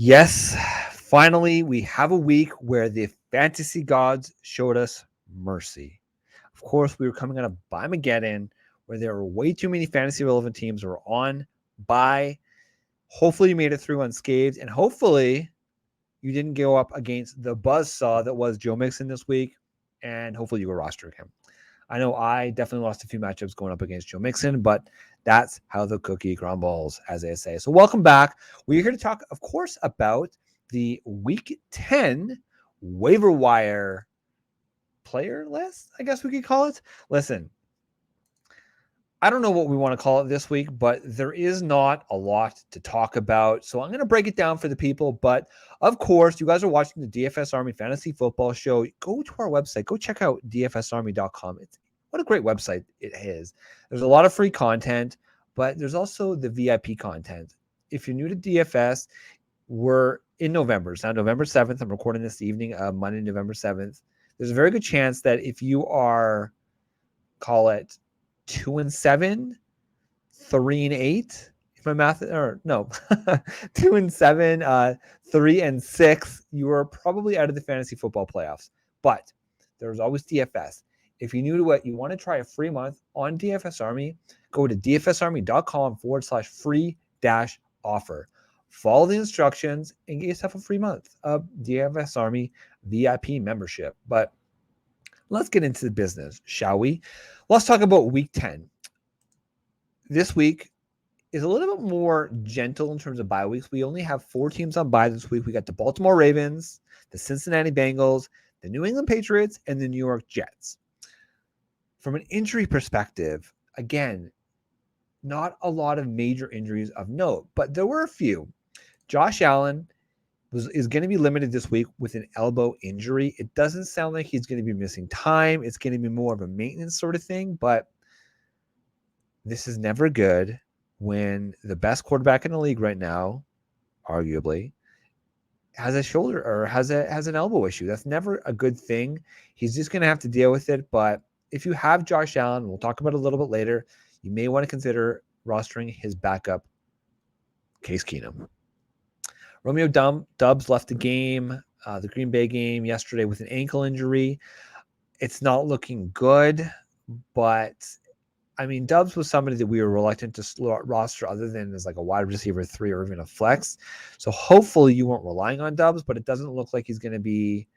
Yes, finally, we have a week where the fantasy gods showed us mercy. Of course, we were coming out of Buymageddon, where there were way too many fantasy relevant teams that were on buy. Hopefully, you made it through unscathed, and hopefully, you didn't go up against the buzzsaw that was Joe Mixon this week, and hopefully, you were rostering him. I know I definitely lost a few matchups going up against Joe Mixon, but that's how the cookie crumbles, as they say. So welcome back. We're here to talk, of course, about the Week 10 waiver wire player list, I guess we could call it. Listen, I don't know what we want to call it this week, but there is not a lot to talk about. So I'm going to break it down for the people. But of course, you guys are watching the DFS Army Fantasy Football Show. Go to our website. Go check out dfsarmy.com. What a great website it is. There's a lot of free content, but there's also the VIP content. If you're new to DFS, we're in November. It's now November 7th. I'm recording this evening, Monday, November 7th. There's a very good chance that if you are, call it 2-7, 3-8, if my math, or no, 2-7, 3-6, you are probably out of the fantasy football playoffs. But there's always DFS. If you're new to it, you want to try a free month on DFS Army, go to dfsarmy.com/free-offer. Follow the instructions and get yourself a free month of DFS Army VIP membership. But let's get into the business, shall we? Let's talk about week 10. This week is a little bit more gentle in terms of bye weeks. We only have 4 teams on bye this week. We got the Baltimore Ravens, the Cincinnati Bengals, the New England Patriots, and the New York Jets. From an injury perspective, again, not a lot of major injuries of note, but there were a few. Josh Allen is going to be limited this week with an elbow injury. It doesn't sound like he's going to be missing time. It's going to be more of a maintenance sort of thing, but this is never good when the best quarterback in the league right now, arguably, has a shoulder or has an elbow issue. That's never a good thing. He's just going to have to deal with it. But if you have Josh Allen, we'll talk about it a little bit later, you may want to consider rostering his backup, Case Keenum. Romeo Doubs left the game, the Green Bay game yesterday with an ankle injury. It's not looking good, but I mean, Doubs was somebody that we were reluctant to roster other than as like a wide receiver 3 or even a flex. So hopefully you weren't relying on Doubs, but it doesn't look like he's going to be,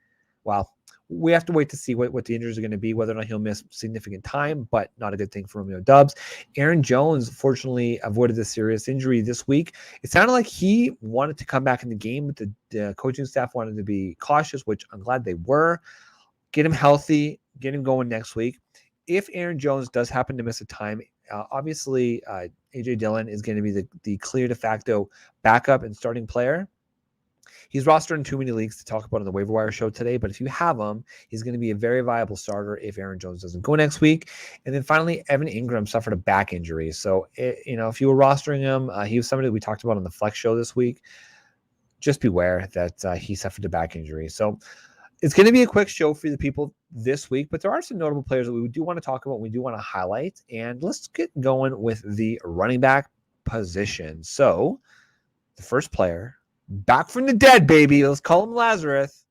well, we have to wait to see what the injuries are going to be, whether or not he'll miss significant time, but not a good thing for Romeo Doubs. Aaron Jones, fortunately, avoided a serious injury this week. It sounded like he wanted to come back in the game, but the coaching staff wanted to be cautious, which I'm glad they were. Get him healthy, get him going next week. If Aaron Jones does happen to miss a time, obviously A.J. Dillon is going to be the clear de facto backup and starting player. He's rostered in too many leagues to talk about on the waiver wire show today, but if you have him, he's going to be a very viable starter if Aaron Jones doesn't go next week. And then finally, Evan Ingram suffered a back injury. So, if you were rostering him, he was somebody that we talked about on the Flex show this week. Just beware that he suffered a back injury. So it's going to be a quick show for the people this week, but there are some notable players that we do want to talk about, we do want to highlight, and let's get going with the running back position. So the first player, back from the dead, baby. Let's call him Lazarus.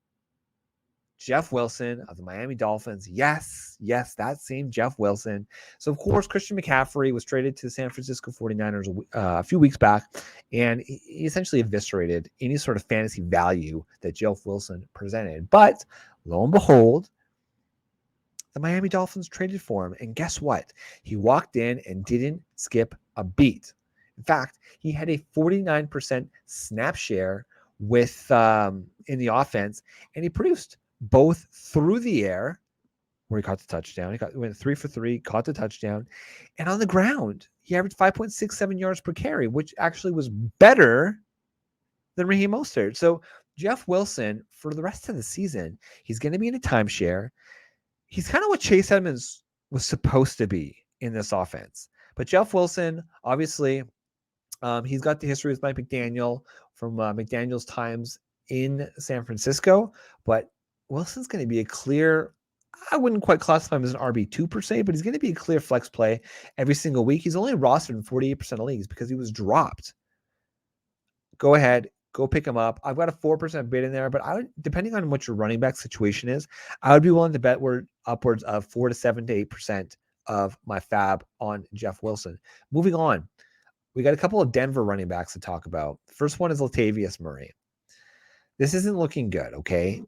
Jeff Wilson of the Miami Dolphins. Yes, that same Jeff Wilson. So, of course, Christian McCaffrey was traded to the San Francisco 49ers a few weeks back, and he essentially eviscerated any sort of fantasy value that Jeff Wilson presented. But lo and behold, the Miami Dolphins traded for him, and guess what? He walked in and didn't skip a beat. In fact, he had a 49% snap share with in the offense, and he produced both through the air, where he caught the touchdown. He went 3 for 3, caught the touchdown, and on the ground, he averaged 5.67 yards per carry, which actually was better than Raheem Mostert. So Jeff Wilson, for the rest of the season, he's going to be in a timeshare. He's kind of what Chase Edmonds was supposed to be in this offense. But Jeff Wilson, obviously, he's got the history with Mike McDaniel from McDaniel's times in San Francisco. But Wilson's going to be a clear, I wouldn't quite classify him as an RB2 per se, but he's going to be a clear flex play every single week. He's only rostered in 48% of leagues because he was dropped. Go ahead, Go pick him up. I've got a 4% bid in there, but I would, depending on what your running back situation is, I would be willing to bet we're upwards of 4 to 7 to 8% of my fab on Jeff Wilson. Moving on, we got a couple of Denver running backs to talk about. The first one is Latavius Murray. This isn't looking good, okay?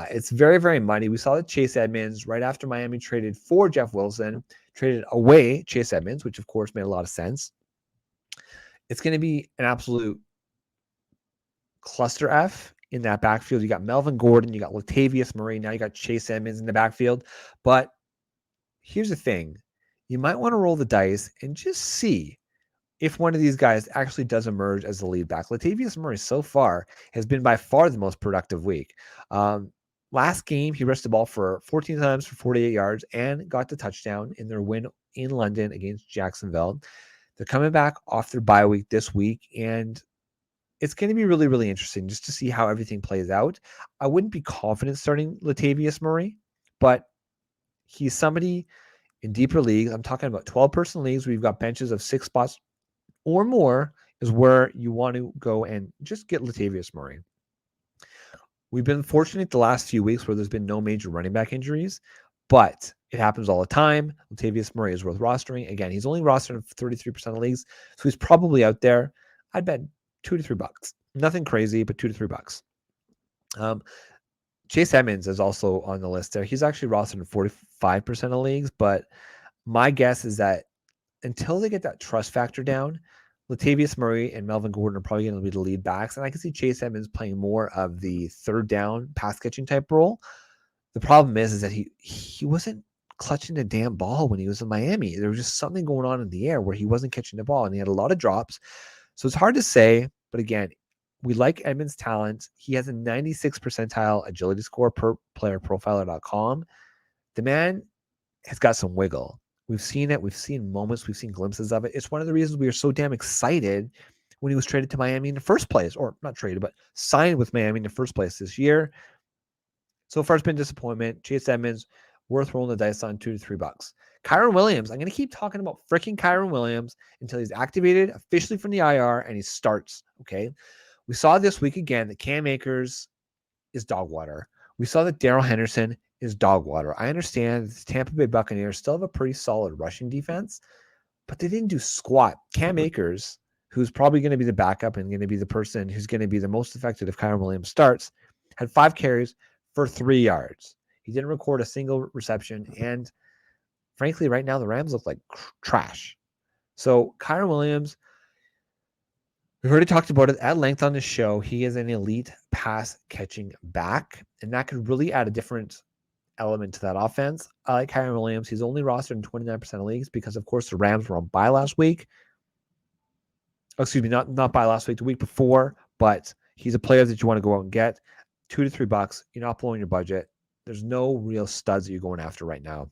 It's very, very muddy. We saw that Chase Edmonds, right after Miami traded for Jeff Wilson, traded away Chase Edmonds, which of course made a lot of sense. It's going to be an absolute cluster F in that backfield. You got Melvin Gordon, you got Latavius Murray, now you got Chase Edmonds in the backfield. But here's the thing. You might want to roll the dice and just see if one of these guys actually does emerge as the lead back. Latavius Murray so far has been by far the most productive week. Last game, he rushed the ball for 14 times for 48 yards and got the touchdown in their win in London against Jacksonville. They're coming back off their bye week this week, and it's going to be really, really interesting just to see how everything plays out. I wouldn't be confident starting Latavius Murray, but he's somebody in deeper leagues. I'm talking about 12-person leagues where you've got benches of 6 spots or more is where you want to go and just get Latavius Murray. We've been fortunate the last few weeks where there's been no major running back injuries, but it happens all the time. Latavius Murray is worth rostering. Again, he's only rostered in 33% of leagues, so he's probably out there. I'd bet $2 to $3. Nothing crazy, but $2 to $3. Chase Edmonds is also on the list there. He's actually rostered in 45% of leagues, but my guess is that until they get that trust factor down, Latavius Murray and Melvin Gordon are probably going to be the lead backs. And I can see Chase Edmonds playing more of the third down pass catching type role. The problem is that he wasn't clutching the damn ball when he was in Miami. There was just something going on in the air where he wasn't catching the ball, and he had a lot of drops. So it's hard to say. But again, we like Edmonds' talent. He has a 96 percentile agility score per playerprofiler.com. The man has got some wiggle. We've seen it. We've seen moments. We've seen glimpses of it. It's one of the reasons we are so damn excited when he was traded to Miami in the first place, or not traded, but signed with Miami in the first place this year. So far, it's been disappointment. Chase Edmonds, worth rolling the dice on $2 to $3. Kyren Williams. I'm going to keep talking about freaking Kyren Williams until he's activated officially from the IR and he starts. Okay. We saw this week again that Cam Akers is dog water. We saw that Darrell Henderson is dog water. I understand the Tampa Bay Buccaneers still have a pretty solid rushing defense, but they didn't do squat. Cam Akers, who's probably going to be the backup and going to be the person who's going to be the most effective if Kyren Williams starts, had 5 carries for 3 yards. He didn't record a single reception, and frankly, right now the Rams look like trash. So Kyren Williams, we've already talked about it at length on the show. He is an elite pass catching back, and that could really add a different element to that offense. I like Kyren Williams. He's only rostered in 29% of leagues because, of course, the Rams were on bye last week. Oh, excuse me, not bye last week, the week before, but he's a player that you want to go out and get. $2 to $3. You're not blowing your budget. There's no real studs that you're going after right now.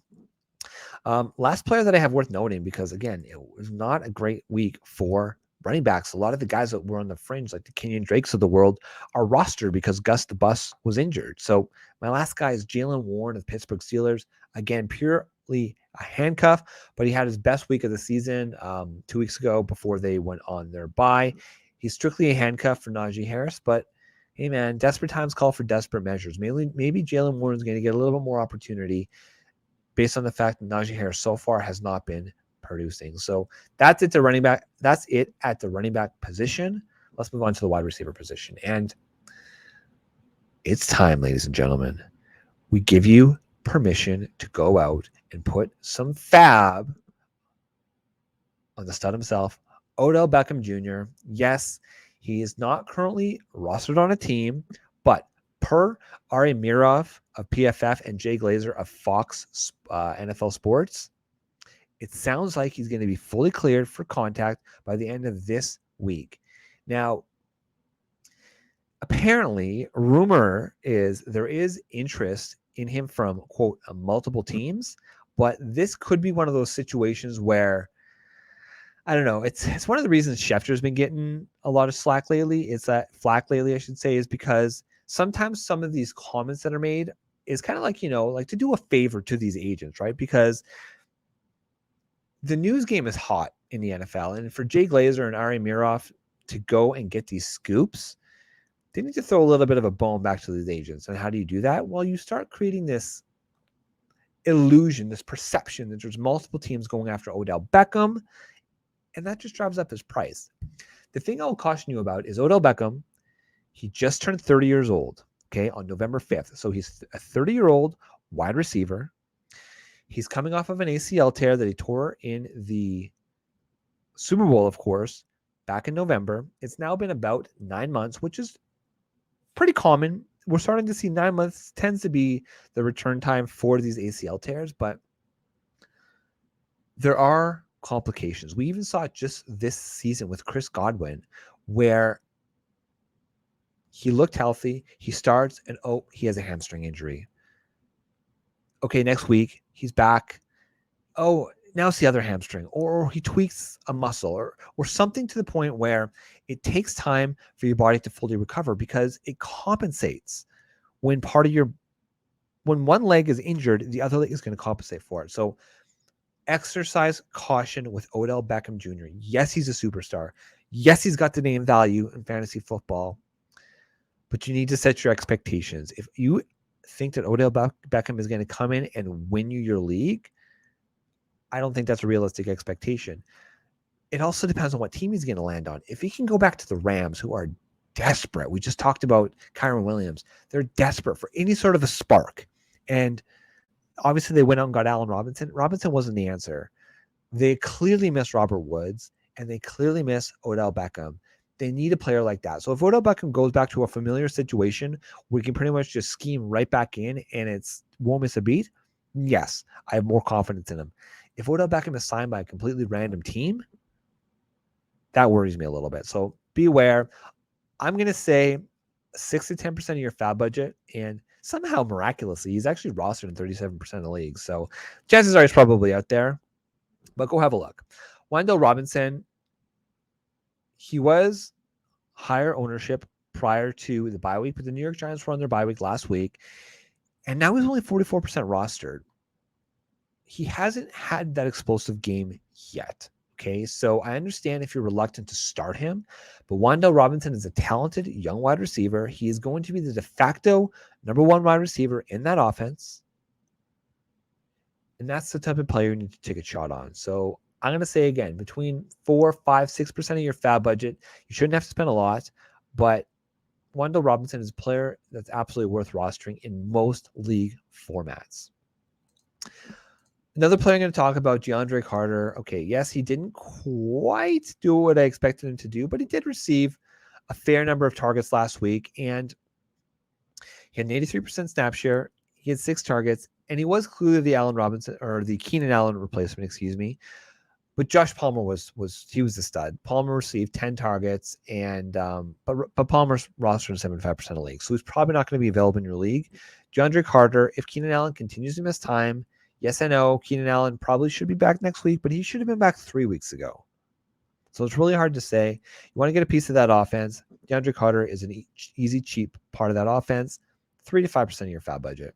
Last player that I have worth noting, because again, it was not a great week for running backs. A lot of the guys that were on the fringe, like the Kenyon Drakes of the world, are rostered because Gus the Bus was injured. So my last guy is Jaylen Warren of Pittsburgh Steelers. Again, purely a handcuff, but he had his best week of the season 2 weeks ago before they went on their bye. He's strictly a handcuff for Najee Harris, but hey man, desperate times call for desperate measures. Maybe Jaylen Warren's going to get a little bit more opportunity based on the fact that Najee Harris so far has not been producing. So that's it to running back. That's it at the running back position. Let's move on to the wide receiver position. And it's time, ladies and gentlemen. We give you permission to go out and put some fab on the stud himself, Odell Beckham Jr. Yes, he is not currently rostered on a team, but per Ari Mirov of PFF and Jay Glazer of Fox NFL Sports, it sounds like he's going to be fully cleared for contact by the end of this week. Now, apparently, rumor is there is interest in him from, quote, multiple teams, but this could be one of those situations where, I don't know, it's one of the reasons Schefter's been getting a lot of flack lately, I should say, is because sometimes some of these comments that are made is kind of like, like to do a favor to these agents, right? Because the news game is hot in the NFL, and for Jay Glazer and Ari Mirov to go and get these scoops, they need to throw a little bit of a bone back to these agents. And how do you do that? Well, you start creating this illusion, this perception that there's multiple teams going after Odell Beckham, and that just drives up his price. The thing I'll caution you about is Odell Beckham. He just turned 30 years old, okay, on November 5th. So he's a 30-year-old wide receiver. He's coming off of an ACL tear that he tore in the Super Bowl, of course, back in November. It's now been about 9 months, which is pretty common. We're starting to see 9 months tends to be the return time for these ACL tears, but there are complications. We even saw it just this season with Chris Godwin, where he looked healthy, he starts, and he has a hamstring injury. Okay, next week, he's back. Oh, now it's the other hamstring, or he tweaks a muscle or something to the point where it takes time for your body to fully recover because it compensates when when one leg is injured, the other leg is going to compensate for it. So exercise caution with Odell Beckham Jr. Yes, he's a superstar. Yes, he's got the name value in fantasy football, but you need to set your expectations. If you think that Odell Beckham is going to come in and win you your league, I don't think that's a realistic expectation. It also depends on what team he's going to land on. If he can go back to the Rams, who are desperate, we just talked about Kyron Williams. They're desperate for any sort of a spark. And obviously they went out and got Allen Robinson. Robinson wasn't the answer. They clearly miss Robert Woods, and they clearly miss Odell Beckham. They need a player like that. So if Odell Beckham goes back to a familiar situation, we can pretty much just scheme right back in and won't miss a beat. Yes, I have more confidence in him. If Odell Beckham is signed by a completely random team, that worries me a little bit. So be aware. I'm going to say 6 to 10% of your fab budget, and somehow miraculously, he's actually rostered in 37% of the leagues. So chances are he's probably out there, but go have a look. Wan'Dale Robinson, he was higher ownership prior to the bye week, but the New York Giants were on their bye week last week, and now he's only 44% rostered. He hasn't had that explosive game yet. Okay, so I understand if you're reluctant to start him, but Wan'Dale Robinson is a talented young wide receiver. He is going to be the de facto number one wide receiver in that offense. And that's the type of player you need to take a shot on. So I'm going to say again, between 4, 5, 6% of your fab budget, you shouldn't have to spend a lot, but Wan'Dale Robinson is a player that's absolutely worth rostering in most league formats. Another player I'm going to talk about, DeAndre Carter. Okay, yes, he didn't quite do what I expected him to do, but he did receive a fair number of targets last week, and he had an 83% snap share. He had 6 targets, and he was clearly the Allen Robinson or the Keenan Allen replacement, excuse me. But Josh Palmer was the stud. Palmer received 10 targets, and but Palmer's rostered in 75% of leagues, so he's probably not going to be available in your league. DeAndre Carter, if Keenan Allen continues to miss time. Yes, I know Keenan Allen probably should be back next week, but he should have been back 3 weeks ago. So it's really hard to say. You want to get a piece of that offense. DeAndre Carter is an easy, cheap part of that offense. 3 to 5% of your fab budget.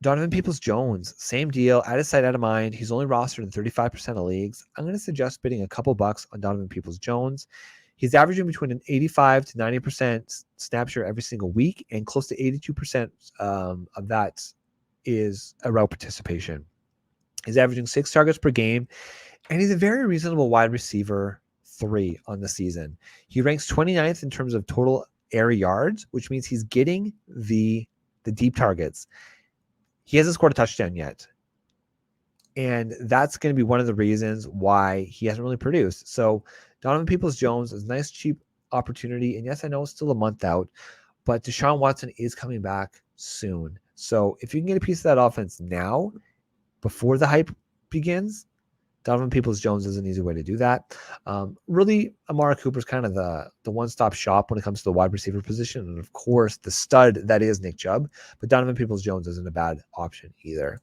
Donovan Peoples-Jones, same deal. Out of sight, out of mind. He's only rostered in 35% of leagues. I'm going to suggest bidding a couple bucks on Donovan Peoples-Jones. He's averaging between an 85 to 90% snap share every single week, and close to 82% of that is a route participation. He's averaging 6 targets per game, and he's a very reasonable wide receiver 3 on the season. He ranks 29th in terms of total air yards, which means he's getting the deep targets. He hasn't scored a touchdown yet, and that's going to be one of the reasons why he hasn't really produced. So Donovan Peoples-Jones is a nice, cheap opportunity, and yes, I know it's still a month out, but Deshaun Watson is coming back soon. So if you can get a piece of that offense now, before the hype begins, Donovan Peoples-Jones is an easy way to do that. Really, Amari Cooper's kind of the one-stop shop when it comes to the wide receiver position. And of course, the stud that is Nick Chubb. But Donovan Peoples-Jones isn't a bad option either.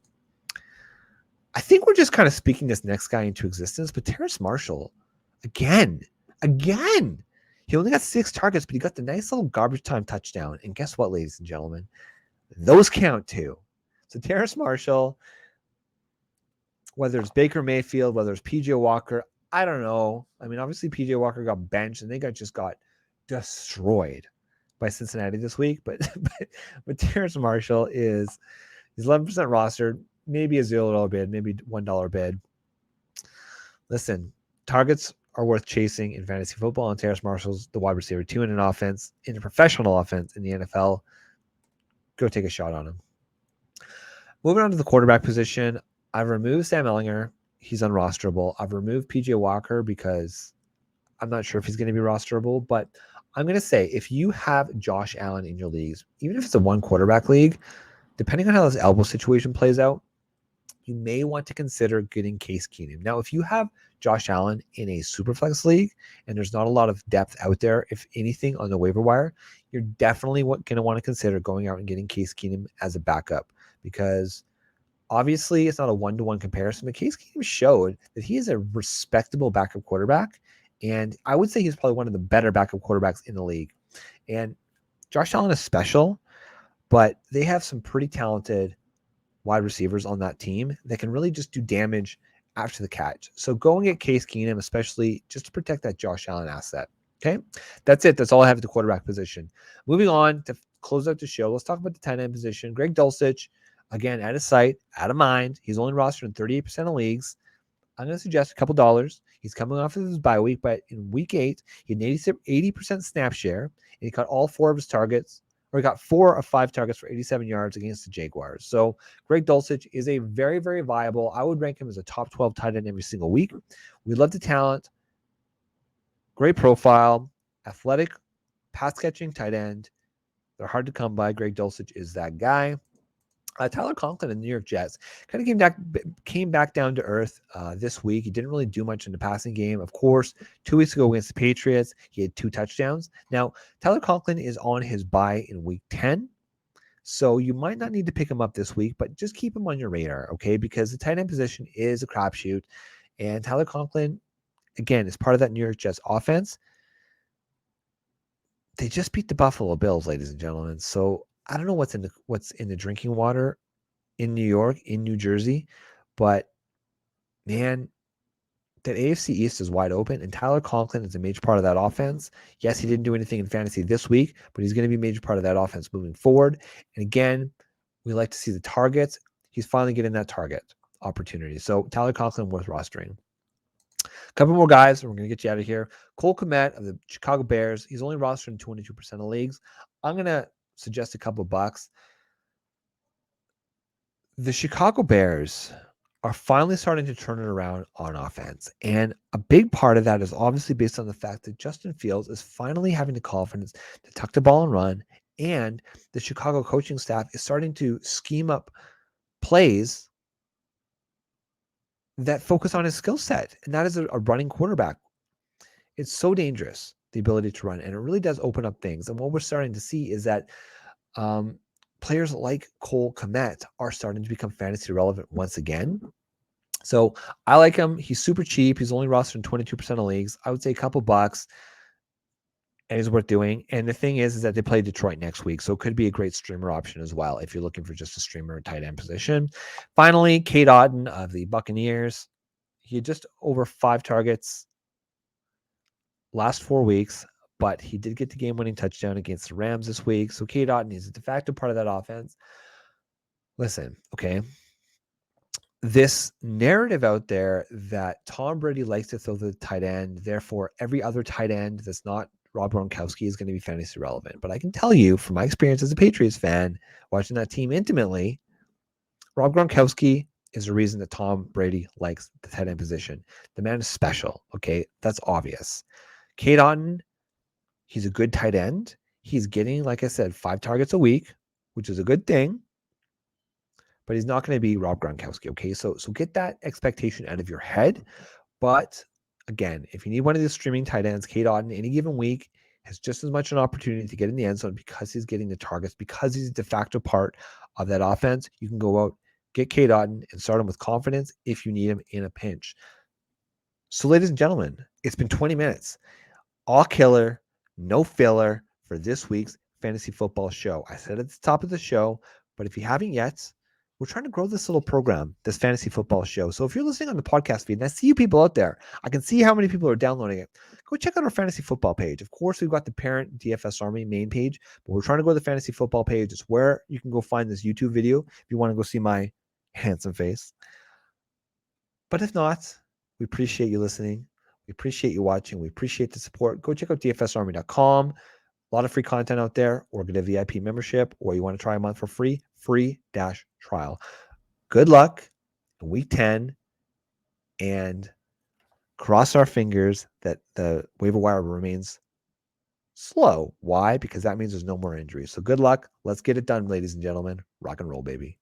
I think we're just kind of speaking this next guy into existence. But Terrace Marshall, again, he only got 6 targets, but he got the nice little garbage time touchdown. And guess what, ladies and gentlemen? Those count too. So Terrace Marshall, whether it's Baker Mayfield, whether it's PJ Walker, I don't know. I mean, obviously PJ Walker got benched and they just got destroyed. by Cincinnati this week, but Terrace Marshall he's 11% rostered, maybe a $0 bid, maybe $1 bid. Listen, targets are worth chasing in fantasy football, and Terrace Marshall's the wide receiver 2 in an offense, in a professional offense in the NFL. Go take a shot on him. Moving on to the quarterback position, I've removed Sam Ehlinger. He's unrosterable. I've removed PJ Walker because I'm not sure if he's going to be rosterable, but I'm going to say if you have Josh Allen in your leagues, even if it's a one quarterback league, depending on how this elbow situation plays out, you may want to consider getting Case Keenum. Now, if you have Josh Allen in a Superflex league and there's not a lot of depth out there, if anything, on the waiver wire, you're definitely going to want to consider going out and getting Case Keenum as a backup, because obviously it's not a one-to-one comparison, but Case Keenum showed that he is a respectable backup quarterback, and I would say he's probably one of the better backup quarterbacks in the league. And Josh Allen is special, but they have some pretty talented wide receivers on that team that can really just do damage after the catch. So go and get Case Keenum, especially just to protect that Josh Allen asset. Okay, that's it. That's all I have at the quarterback position. Moving on to close out the show, let's talk about the tight end position. Greg Dulcich, again, out of sight, out of mind. He's only rostered in 38% of leagues. I'm going to suggest a couple dollars. He's coming off of his bye week, but in week 8, he had an 80% snap share, and he caught all 4 of his targets, or he got 4 of 5 targets for 87 yards against the Jaguars. So Greg Dulcich is a very, very viable. I would rank him as a top 12 tight end every single week. We love the talent. Great profile, athletic, pass-catching tight end. They're hard to come by. Greg Dulcich is that guy. Tyler Conklin and the New York Jets kind of came back down to earth this week. He didn't really do much in the passing game. Of course, 2 weeks ago against the Patriots, he had 2 touchdowns. Now, Tyler Conklin is on his bye in week 10, so you might not need to pick him up this week, but just keep him on your radar, okay? Because the tight end position is a crapshoot, and Tyler Conklin, again, is part of that New York Jets offense. They just beat the Buffalo Bills, ladies and gentlemen. So I don't know what's in the drinking water in New York, in New Jersey, but man, that AFC East is wide open, and Tyler Conklin is a major part of that offense. Yes, he didn't do anything in fantasy this week, but he's going to be a major part of that offense moving forward. And again, we like to see the targets. He's finally getting that target opportunity. So Tyler Conklin worth rostering. A couple more guys, and we're going to get you out of here. Cole Kmet of the Chicago Bears. He's only rostered in 22% of leagues. I'm going to suggest a couple bucks. The Chicago Bears are finally starting to turn it around on offense. And a big part of that is obviously based on the fact that Justin Fields is finally having the confidence to tuck the ball and run. And the Chicago coaching staff is starting to scheme up plays that focus on his skill set. And that is a running quarterback. It's so dangerous, the ability to run. And it really does open up things. And what we're starting to see is that players like Cole Kmet are starting to become fantasy relevant once again. So I like him. He's super cheap. He's only rostered in 22% of leagues. I would say a couple bucks, and he's worth doing. And the thing is that they play Detroit next week, so it could be a great streamer option as well if you're looking for just a streamer tight end position. Finally, Cade Otton of the Buccaneers. He had just over 5 targets last 4 weeks, but he did get the game-winning touchdown against the Rams this week. So Cade Otton is a de facto part of that offense. Listen, okay, this narrative out there that Tom Brady likes to throw the tight end, therefore every other tight end that's not Rob Gronkowski is going to be fantasy relevant. But I can tell you from my experience as a Patriots fan, watching that team intimately, Rob Gronkowski is the reason that Tom Brady likes the tight end position. The man is special, okay? That's obvious. Cade Otton, he's a good tight end. He's getting, like I said, 5 targets a week, which is a good thing. But he's not going to be Rob Gronkowski, okay? So get that expectation out of your head. But again, if you need one of these streaming tight ends, Cade Otton, any given week has just as much an opportunity to get in the end zone because he's getting the targets, because he's a de facto part of that offense. You can go out, get Cade Otton, and start him with confidence if you need him in a pinch. So, ladies and gentlemen, it's been 20 minutes. All killer, no filler for this week's fantasy football show. I said at the top of the show, but if you haven't yet, we're trying to grow this little program, this fantasy football show. So if you're listening on the podcast feed, and I see you people out there, I can see how many people are downloading it. go check out our fantasy football page. Of course, we've got the parent DFS Army main page, but we're trying to go to the fantasy football page. It's where you can go find this YouTube video if you want to go see my handsome face. But if not, we appreciate you listening. We appreciate you watching. We appreciate the support. Go check out dfsarmy.com. A lot of free content out there, or get a VIP membership, or you want to try a month for free trial. Good luck in week 10, and cross our fingers that the waiver wire remains slow. Why? Because that means there's no more injuries. So good luck. Let's get it done, ladies and gentlemen. Rock and roll, baby.